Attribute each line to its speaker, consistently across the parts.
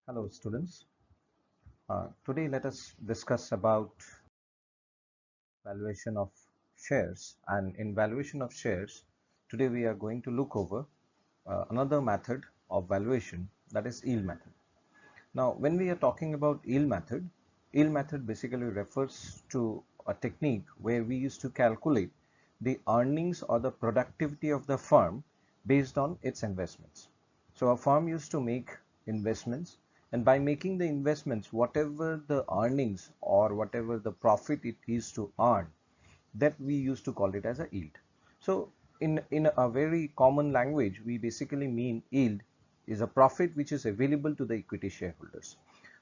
Speaker 1: Hello students. Today let us discuss about valuation of shares, and in valuation of shares today we are going to look over another method of valuation, that is yield method. Now when we are talking about yield method basically refers to a technique where we used to calculate the earnings or the productivity of the firm based on its investments. So a firm used to make investments, and by making the investments, whatever the earnings or whatever the profit it is to earn, that we used to call it as a yield. So in a very common language, we basically mean yield is a profit which is available to the equity shareholders.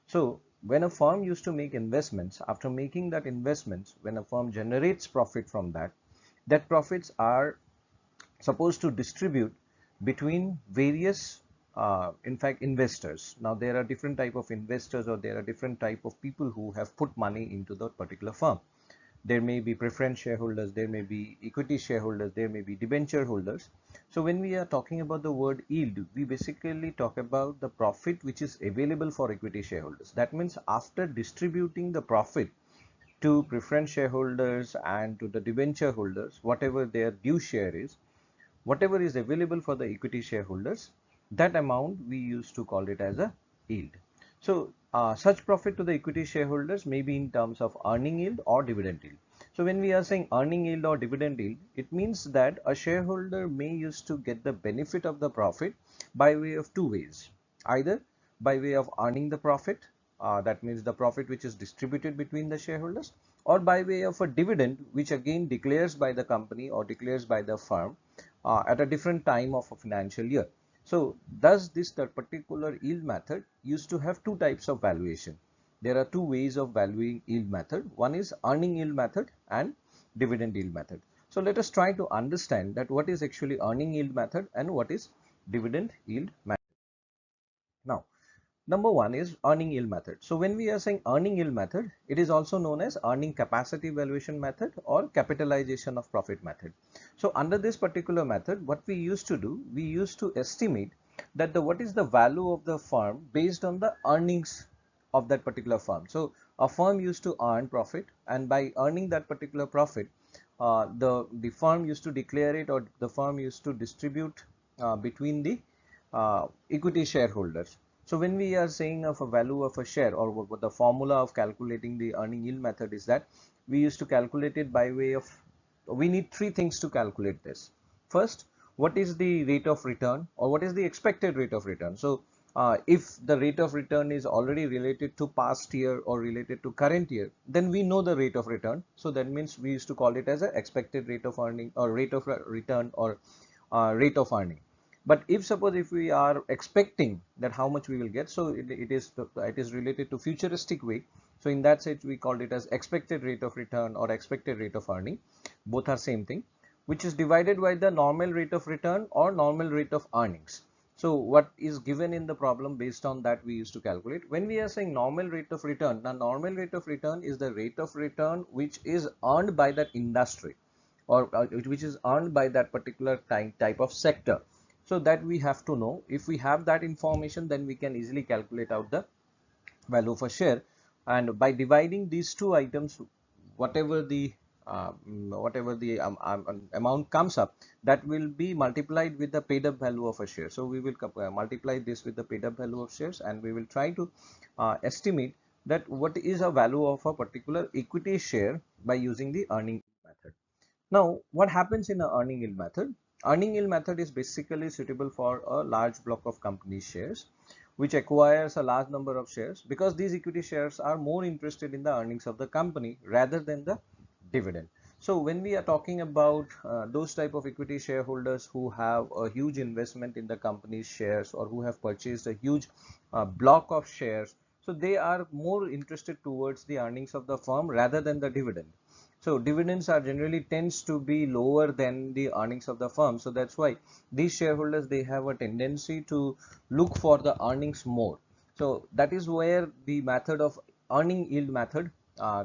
Speaker 1: So when a firm used to make investments, after making that investments, when a firm generates profit from that, that profits are supposed to distribute between various in fact investors. Now there are different type of investors, or there are different type of people who have put money into the particular firm. There may be preference shareholders, there may be equity shareholders, there may be debenture holders. So when we are talking about the word yield, we basically talk about the profit which is available for equity shareholders. That means after distributing the profit to preference shareholders and to the debenture holders, whatever their due share is, whatever is available for the equity shareholders, that amount we used to call it as a yield. So such profit to the equity shareholders may be in terms of earning yield or dividend yield. So when we are saying earning yield or dividend yield, it means that a shareholder may used to get the benefit of the profit by way of two ways. Either by way of earning the profit, that means the profit which is distributed between the shareholders, or by way of a dividend which again declares by the company or declares by the firm at a different time of a financial year. So thus this particular yield method used to have two types of valuation. There are two ways of valuing yield method. One is earning yield method and dividend yield method. So let us try to understand that what is actually earning yield method and what is dividend yield method. Now number one is earning yield method. So when we are saying earning yield method, it is also known as earning capacity valuation method or capitalization of profit method. So under this particular method, what we used to do, we used to estimate that what is the value of the firm based on the earnings of that particular firm. So a firm used to earn profit, and by earning that particular profit, the firm used to declare it, or the firm used to distribute between the equity shareholders. So when we are saying of a value of a share, or what the formula of calculating the earning yield method is, that we used to calculate it by way of, we need three things to calculate this. First, what is the rate of return, or what is the expected rate of return? So if the rate of return is already related to past year or related to current year, then we know the rate of return. So that means we used to call it as a expected rate of earning, or rate of return, or rate of earning. But if suppose if we are expecting that how much we will get, so it is related to futuristic way. So in that sense we called it as expected rate of return or expected rate of earning. Both are same thing, which is divided by the normal rate of return or normal rate of earnings. So what is given in the problem, based on that we used to calculate. When we are saying normal rate of return, now normal rate of return is the rate of return which is earned by that industry, or which is earned by that particular type of sector. So that we have to know. If we have that information, then we can easily calculate out the value of a share. And by dividing these two items, whatever the amount comes up, that will be multiplied with the paid up value of a share. So we will multiply this with the paid up value of shares, and we will try to estimate that what is a value of a particular equity share by using the earning method. Now, what happens in a earning yield method? Earning yield method is basically suitable for a large block of company shares, which acquires a large number of shares, because these equity shares are more interested in the earnings of the company rather than the dividend. So when we are talking about those type of equity shareholders who have a huge investment in the company's shares, or who have purchased a huge block of shares, so they are more interested towards the earnings of the firm rather than the dividend. So dividends are generally tends to be lower than the earnings of the firm. So that's why these shareholders, they have a tendency to look for the earnings more. So that is where the method of earning yield method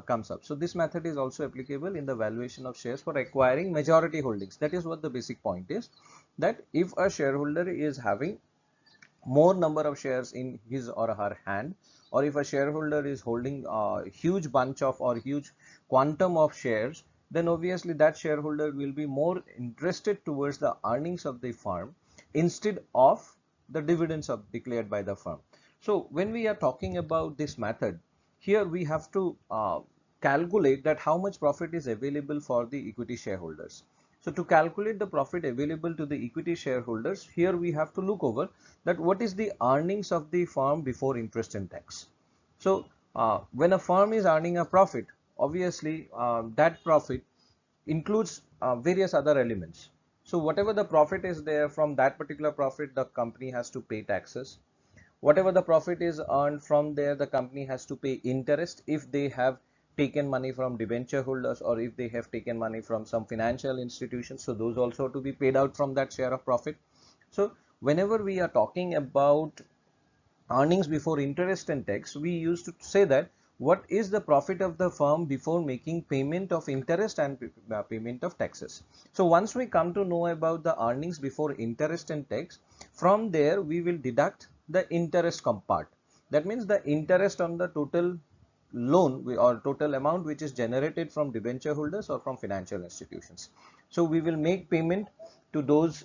Speaker 1: comes up. So this method is also applicable in the valuation of shares for acquiring majority holdings. That is what the basic point is, that if a shareholder is having more number of shares in his or her hand, or if a shareholder is holding a huge bunch of or huge quantum of shares, then obviously that shareholder will be more interested towards the earnings of the firm instead of the dividends of declared by the firm. So when we are talking about this method, here we have to calculate that how much profit is available for the equity shareholders. So to calculate the profit available to the equity shareholders, here we have to look over that what is the earnings of the firm before interest and tax. So when a firm is earning a profit, obviously that profit includes various other elements. So whatever the profit is there, from that particular profit the company has to pay taxes. Whatever the profit is earned from there, the company has to pay interest if they have taken money from debenture holders, or if they have taken money from some financial institutions, so those also to be paid out from that share of profit. So whenever we are talking about earnings before interest and tax, we used to say that what is the profit of the firm before making payment of interest and payment of taxes. So once we come to know about the earnings before interest and tax, from there we will deduct the interest part. That means the interest on the total loan or total amount which is generated from debenture holders or from financial institutions. So we will make payment to those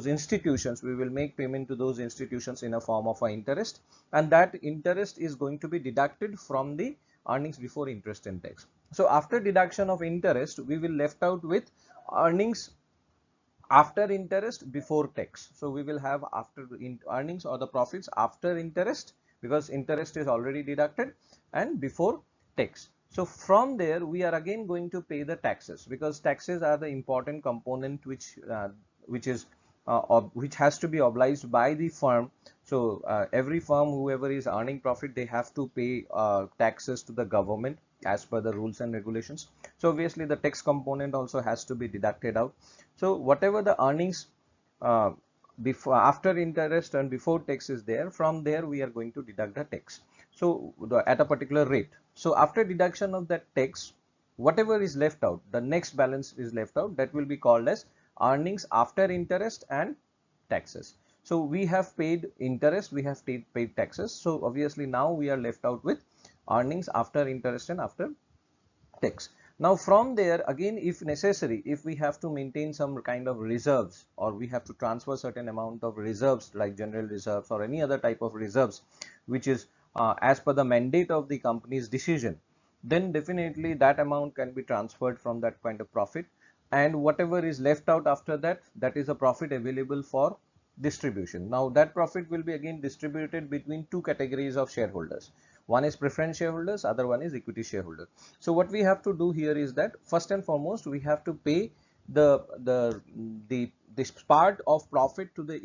Speaker 1: institutions. We will make payment to those institutions in a form of interest, and that interest is going to be deducted from the earnings before interest and tax. So after deduction of interest, we will left out with earnings after interest before tax. So we will have after earnings or the profits after interest, because interest is already deducted, and before tax. So from there we are again going to pay the taxes, because taxes are the important component which is which has to be obliged by the firm. So every firm, whoever is earning profit, they have to pay taxes to the government as per the rules and regulations. So obviously the tax component also has to be deducted out. So whatever the earnings before, after interest and before tax is there, from there we are going to deduct the tax. So at a particular rate. So after deduction of that tax, whatever is left out, the next balance is left out, that will be called as earnings after interest and taxes. So we have paid interest, we have paid taxes. So obviously now we are left out with earnings after interest and after tax. Now from there again, if necessary, if we have to maintain some kind of reserves, or we have to transfer certain amount of reserves like general reserves or any other type of reserves which is as per the mandate of the company's decision, then definitely that amount can be transferred from that kind of profit, and whatever is left out after that, that is a profit available for distribution. Now that profit will be again distributed between two categories of shareholders. One is preference shareholders, other one is equity shareholder. So what we have to do here is that first and foremost we have to pay this part of profit to the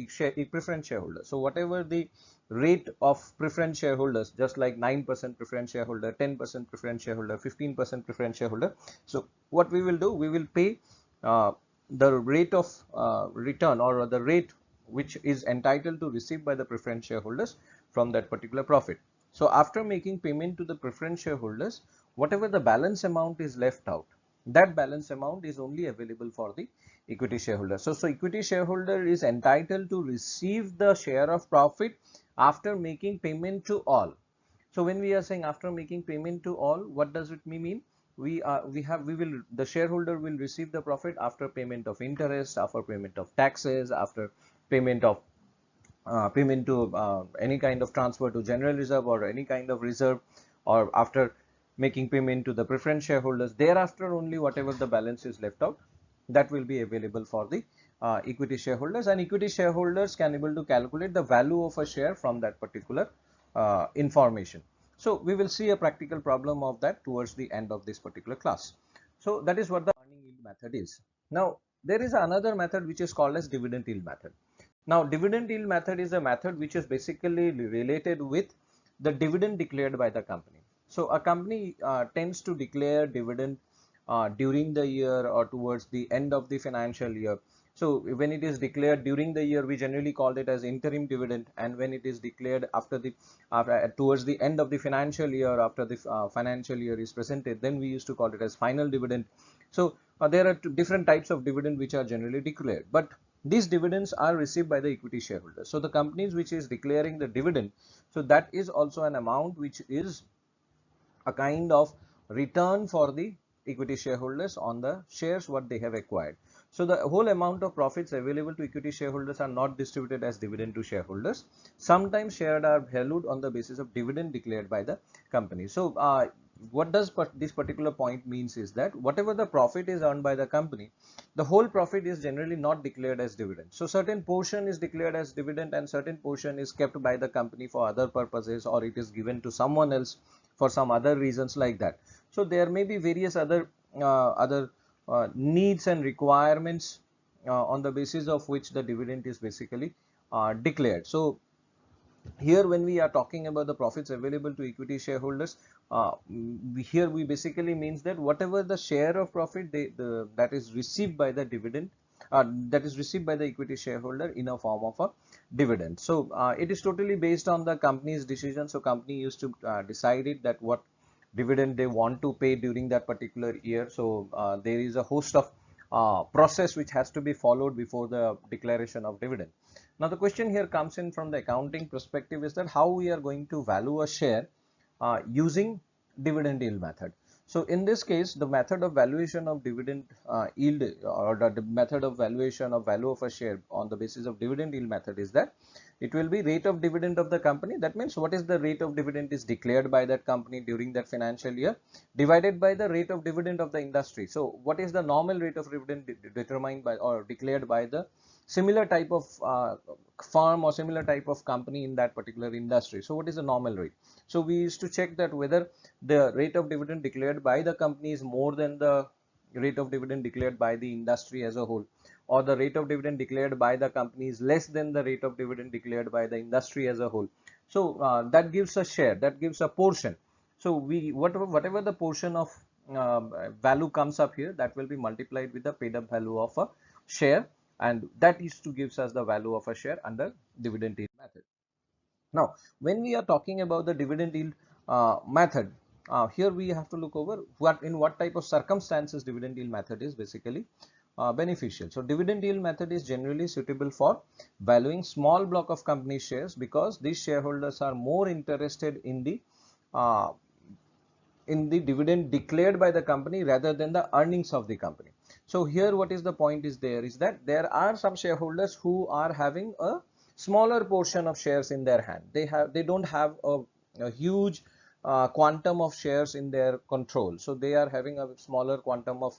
Speaker 1: preference shareholder. So whatever the rate of preference shareholders, just like 9% preference shareholder, 10% preference shareholder, 15% preference shareholder. So what we will do, we will pay the rate of return, or the rate which is entitled to receive by the preference shareholders from that particular profit. So after making payment to the preference shareholders, whatever the balance amount is left out, that balance amount is only available for the equity shareholder. So equity shareholder is entitled to receive the share of profit after making payment to all. So when we are saying after making payment to all, what does it mean? The shareholder will receive the profit after payment of interest, after payment of taxes, after payment of payment to any kind of transfer to general reserve or any kind of reserve, or after making payment to the preference shareholders. Thereafter only whatever the balance is left out, that will be available for the equity shareholders, and equity shareholders can able to calculate the value of a share from that particular information. So we will see a practical problem of that towards the end of this particular class. So that is what the earning yield method is. Now there is another method which is called as dividend yield method. Now dividend yield method is a method which is basically related with the dividend declared by the company. So a company tends to declare dividend during the year or towards the end of the financial year. So when it is declared during the year, we generally call it as interim dividend, and when it is declared towards the end of the financial year, after the financial year is presented, then we used to call it as final dividend. So there are different types of dividend which are generally declared, but these dividends are received by the equity shareholders. So the companies which is declaring the dividend, so that is also an amount which is a kind of return for the equity shareholders on the shares what they have acquired. So the whole amount of profits available to equity shareholders are not distributed as dividend to shareholders. Sometimes shares are valued on the basis of dividend declared by the company. So what does this particular point means is that whatever the profit is earned by the company, the whole profit is generally not declared as dividend. So certain portion is declared as dividend and certain portion is kept by the company for other purposes, or it is given to someone else for some other reasons like that. So there may be various other needs and requirements on the basis of which the dividend is basically declared. So here when we are talking about the profits available to equity shareholders, here we basically means that whatever the share of profit that is received by the dividend, that is received by the equity shareholder in a form of a dividend. So it is totally based on the company's decision. So company used to decide it that what dividend they want to pay during that particular year. So there is a host of process which has to be followed before the declaration of dividend. Now the question here comes in from the accounting perspective is that how we are going to value a share using dividend yield method. So in this case, the method of valuation of dividend yield, or the method of valuation of value of a share on the basis of dividend yield method is that it will be rate of dividend of the company. That means what is the rate of dividend is declared by that company during that financial year, divided by the rate of dividend of the industry. So what is the normal rate of dividend determined by or declared by the similar type of firm or similar type of company in that particular industry. So what is the normal rate? So we used to check that whether the rate of dividend declared by the company is more than the rate of dividend declared by the industry as a whole, or the rate of dividend declared by the company is less than the rate of dividend declared by the industry as a whole. So that gives a share, that gives a portion. So we whatever the portion of value comes up here, that will be multiplied with the paid up value of a share, and that is to gives us the value of a share under dividend yield method. Now, when we are talking about the dividend yield method, here we have to look over what type of circumstances dividend yield method is basically beneficial. So, dividend yield method is generally suitable for valuing small block of company shares because these shareholders are more interested uh, in the dividend declared by the company rather than the earnings of the company. So here what is the point is that there are some shareholders who are having a smaller portion of shares in their hand. They don't have a huge quantum of shares in their control. So they are having a smaller quantum of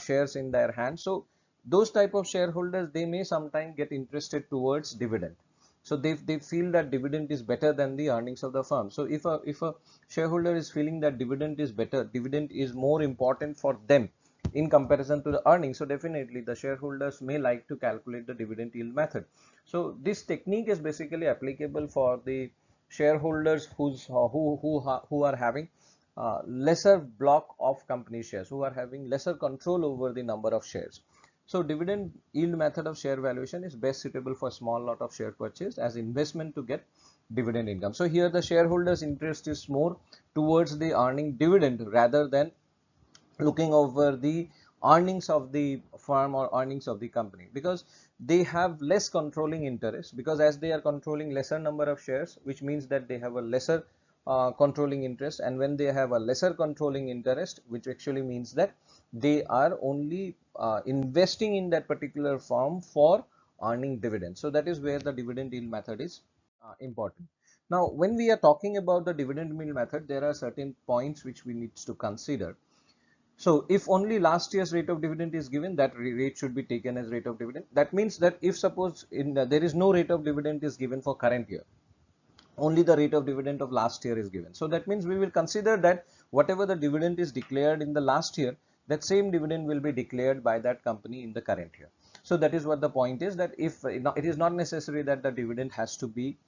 Speaker 1: shares in their hand. So those type of shareholders, they may sometimes get interested towards dividend. So they feel that dividend is better than the earnings of the firm. So if a shareholder is feeling that dividend is better, dividend is more important for them in comparison to the earnings, so definitely the shareholders may like to calculate the dividend yield method. So this technique is basically applicable for the shareholders who are having lesser block of company shares, who are having lesser control over the number of shares. So dividend yield method of share valuation is best suitable for small lot of share purchase as investment to get dividend income. So here the shareholders interest is more towards the earning dividend rather than looking over the earnings of the firm or earnings of the company, because they have less controlling interest, because as they are controlling lesser number of shares, which means that they have a lesser controlling interest, and when they have a lesser controlling interest, which actually means that they are only investing in that particular firm for earning dividends. So that is where the dividend yield method is important. Now when we are talking about the dividend yield method, there are certain points which we need to consider. So if only last year's rate of dividend is given, that rate should be taken as rate of dividend. That means that if suppose there is no rate of dividend is given for current year, only the rate of dividend of last year is given. So that means we will consider that whatever the dividend is declared in the last year, that same dividend will be declared by that company in the current year. So that is what the point is, that if it is not necessary that the dividend has to be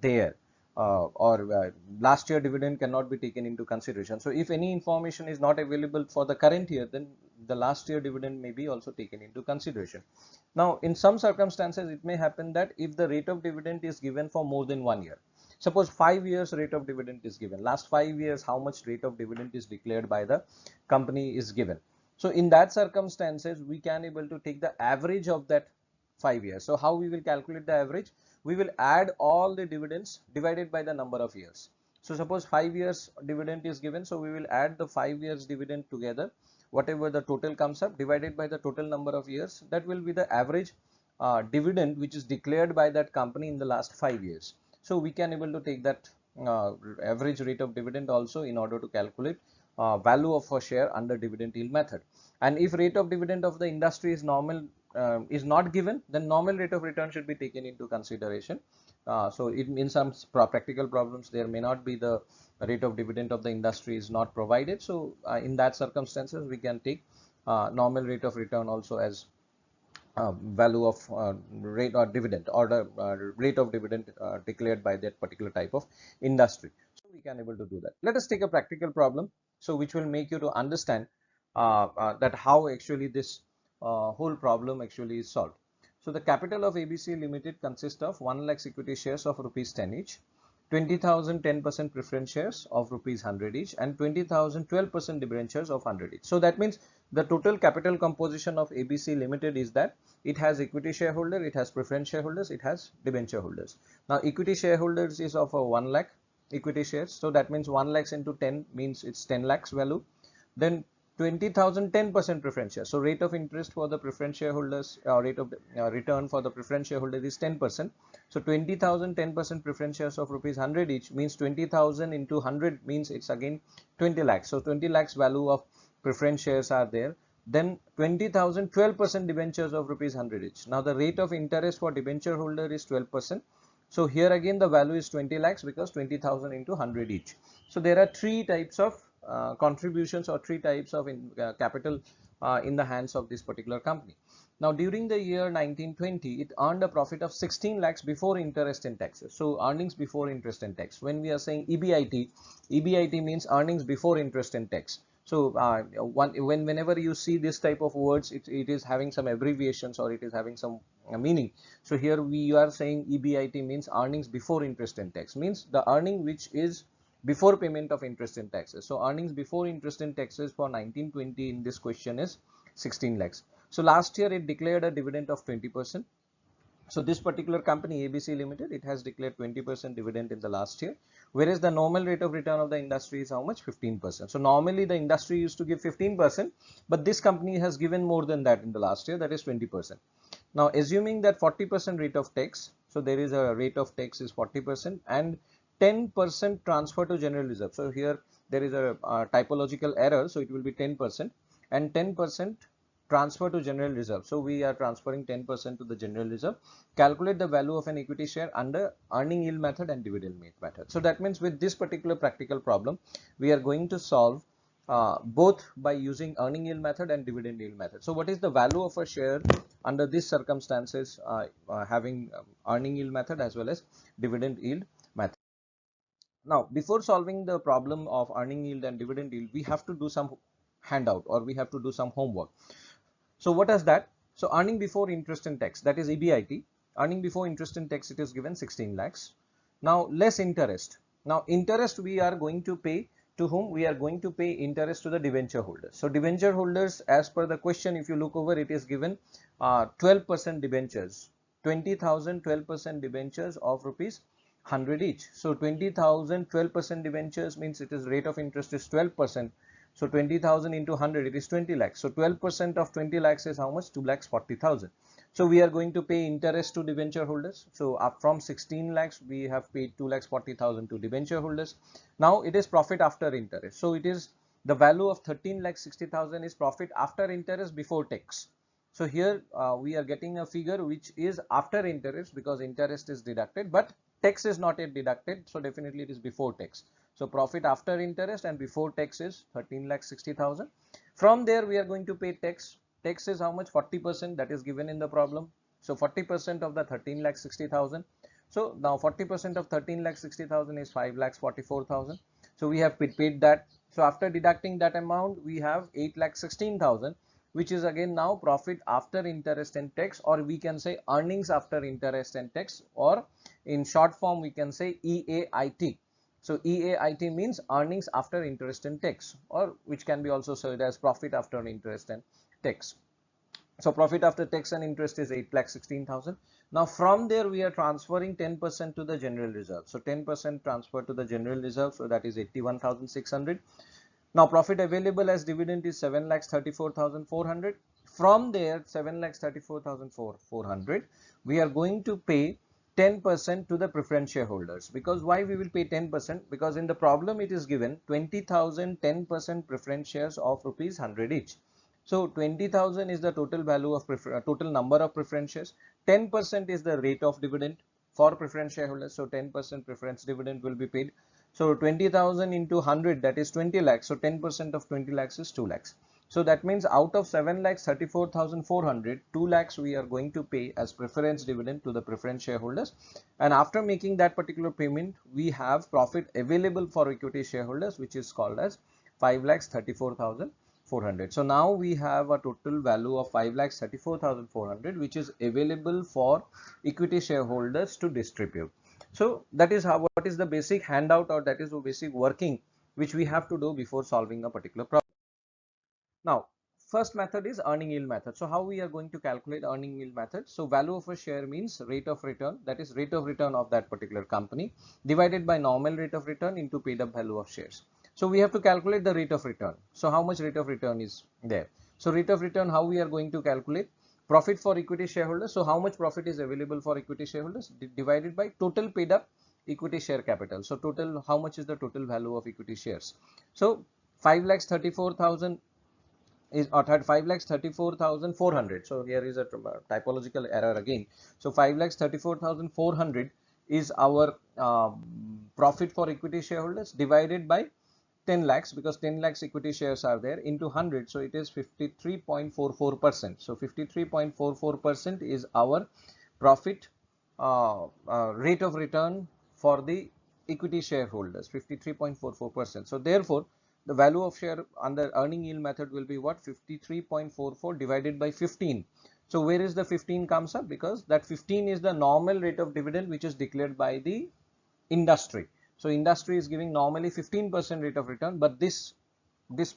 Speaker 1: there, or last year dividend cannot be taken into consideration. So if any information is not available for the current year, then the last year dividend may be also taken into consideration. Now in some circumstances it may happen that if the rate of dividend is given for more than 1 year, suppose 5 years rate of dividend is given, last 5 years how much rate of dividend is declared by the company is given. So in that circumstances we can able to take the average of that 5 years. So how we will calculate the average? We will add all the dividends divided by the number of years. So suppose 5 years dividend is given, so we will add the 5 years dividend together, whatever the total comes up divided by the total number of years. That will be the average dividend which is declared by that company in the last 5 years. So we can able to take that average rate of dividend also in order to calculate value of a share under dividend yield method. And if rate of dividend of the industry is normal, is not given, then normal rate of return should be taken into consideration. So in some practical problems there may not be the rate of dividend of the industry is not provided. So in that circumstances we can take normal rate of return also as value of rate or dividend, or the rate of dividend declared by that particular type of industry. So we can able to do that. Let us take a practical problem, so which will make you to understand that how actually this whole problem actually is solved. So the capital of ABC Limited consists of 1 lakhs equity shares of rupees 10 each, 20,000 10% preference shares of rupees 100 each, and 20,000 12% debentures of 100 each. So that means the total capital composition of ABC Limited is that it has equity shareholder, it has preference shareholders, it has debenture holders. Now equity shareholders is of 1 lakh equity shares. So that means 1 lakhs into 10 means it's 10 lakhs value. Then 20,000 10% preference share. So rate of interest for the preference shareholders, rate of return for the preference shareholder is 10%. So 20,000 10% preference shares of rupees 100 each means 20,000 into 100 means it's again 20 lakhs. So 20 lakhs value of preference shares are there. Then 20,000 12% debentures of rupees 100 each. Now the rate of interest for debenture holder is 12%. So here again the value is 20 lakhs because 20,000 into 100 each. So there are three types of contributions or three types of capital in the hands of this particular company. Now during the year 1920 it earned a profit of 16 lakhs before interest and taxes. So earnings before interest and tax. When we are saying EBIT means earnings before interest and tax. So whenever you see this type of words, it is having some abbreviations or it is having some meaning. So here we are saying EBIT means earnings before interest and tax, means the earning which is before payment of interest and taxes. So earnings before interest and taxes for 1920 in this question is 16 lakhs. So last year it declared a dividend of 20%. So this particular company ABC Limited, it has declared 20% dividend in the last year, whereas the normal rate of return of the industry is how much? 15%. So normally the industry used to give 15%, but this company has given more than that in the last year, that is 20%. Now assuming that 40% rate of tax, so there is a rate of tax is 40% and 10% transfer to general reserve. So here there is a typological error, so it will be 10% and 10% transfer to general reserve. So we are transferring 10% to the general reserve. Calculate the value of an equity share under earning yield method and dividend yield method. So that means with this particular practical problem, we are going to solve both by using earning yield method and dividend yield method. So what is the value of a share under these circumstances, having earning yield method as well as dividend yield method? Now, before solving the problem of earning yield and dividend yield, we have to do some handout or we have to do some homework. So what is that? So earning before interest and tax, that is EBIT. Earning before interest and tax, it is given 16 lakhs. Now less interest. Now interest we are going to pay to whom? We are going to pay interest to the debenture holders. So debenture holders, as per the question, if you look over, it is given 12% debentures, 20,000 12% debentures of rupees 100 each. So 20,000 12% debentures means it is rate of interest is 12%. So 20,000 into 100, it is 20 lakhs. So 12% of 20 lakhs is how much? 2 lakhs 40,000. So we are going to pay interest to debenture holders. So up from 16 lakhs, we have paid 2 lakhs 40,000 to debenture holders. Now it is profit after interest. So it is the value of 13 lakhs 60,000 is profit after interest before tax. So here we are getting a figure which is after interest because interest is deducted, but tax is not yet deducted. So definitely it is before tax. So profit after interest and before tax is 13 lakhs 60,000. From there we are going to pay tax. Tax is how much? 40%, that is given in the problem. So 40% of the 13 lakhs 60,000. So now 40% of 13 lakhs 60,000 is 5 lakhs 44,000. So we have paid that. So after deducting that amount, we have 8 lakhs 16,000, which is again now profit after interest and tax, or we can say earnings after interest and tax, or in short form we can say EAIT. So EAIT means earnings after interest and tax, or which can be also said as profit after interest and tax. So profit after tax and interest is 8,16,000. Now from there we are transferring 10% to the general reserve. So 10% transfer to the general reserve. So that is 81,600. Now profit available as dividend is 7,34,400. From there 7,34,400 we are going to pay 10% to the preference shareholders. Because why we will pay 10%? Because in the problem it is given 20,000 10% preference shares of rupees 100 each. So 20,000 is the total value of total number of preference shares. 10% is the rate of dividend for preference shareholders. So 10% preference dividend will be paid. So 20,000 into 100, that is 20 lakhs. So 10% of 20 lakhs is 2 lakhs. So that means out of 7 lakhs 34,400, 2 lakhs we are going to pay as preference dividend to the preference shareholders. And after making that particular payment, we have profit available for equity shareholders, which is called as 5 lakhs 34,400. So now we have a total value of 5 lakhs 34,400, which is available for equity shareholders to distribute. So that is how, what is the basic handout, or that is the basic working which we have to do before solving a particular problem. Now, first method is earning yield method. So how we are going to calculate earning yield method? So value of a share means rate of return, that is rate of return of that particular company, divided by normal rate of return into paid up value of shares. So we have to calculate the rate of return. So how much rate of return is there? So rate of return, how we are going to calculate? Profit for equity shareholders. So how much profit is available for equity shareholders divided by total paid up equity share capital. So total, how much is the total value of equity shares? So 5 lakhs 34,000 is, or 5,34,400. So here is a typological error again. So 5,34,400 is our profit for equity shareholders divided by 10 lakhs, because 10 lakhs equity shares are there, into 100. So it is 53.44%. So 53.44% is our profit rate of return for the equity shareholders, 53.44%. So therefore the value of share under earning yield method will be what? 53.44 divided by 15. So where is the 15 comes up? Because that 15 is the normal rate of dividend which is declared by the industry. So industry is giving normally 15% rate of return, but this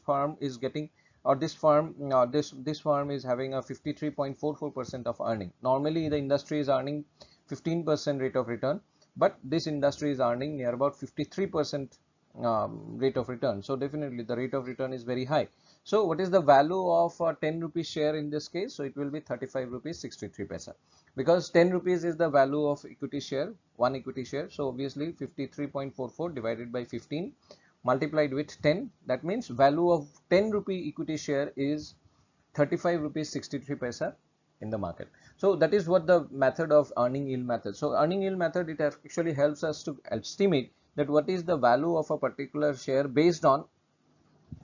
Speaker 1: firm is getting, or this firm is having a 53.44% of earning. Normally the industry is earning 15% rate of return, but this industry is earning near about 53% rate of return. So definitely the rate of return is very high. So what is the value of 10 rupees share in this case? So it will be 35 rupees 63 paisa, because 10 rupees is the value of equity share, one equity share. So obviously 53.44 divided by 15 multiplied with 10, that means value of 10 rupee equity share is 35 rupees 63 paisa in the market. So that is what the method of earning yield method. So earning yield method, it actually helps us to estimate that what is the value of a particular share based on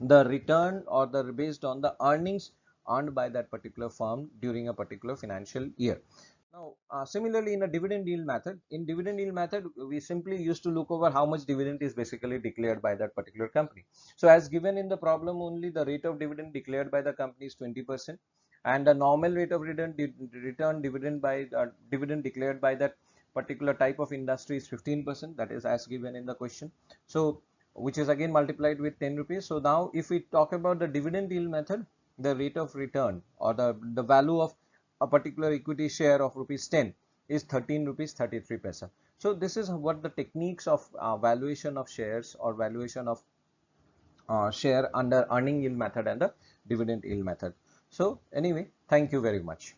Speaker 1: the return, or the based on the earnings earned by that particular firm during a particular financial year. Now similarly in a dividend yield method, in dividend yield method we simply used to look over how much dividend is basically declared by that particular company. So as given in the problem, only the rate of dividend declared by the company is 20%, and the normal rate of return dividend by dividend declared by that particular type of industry is 15%, that is as given in the question. So which is again multiplied with 10 rupees. So now if we talk about the dividend yield method, the rate of return, or the value of a particular equity share of rupees 10 is 13 rupees 33 paisa. So this is what the techniques of valuation of shares, or valuation of share under earning yield method and the dividend yield method. So anyway, thank you very much.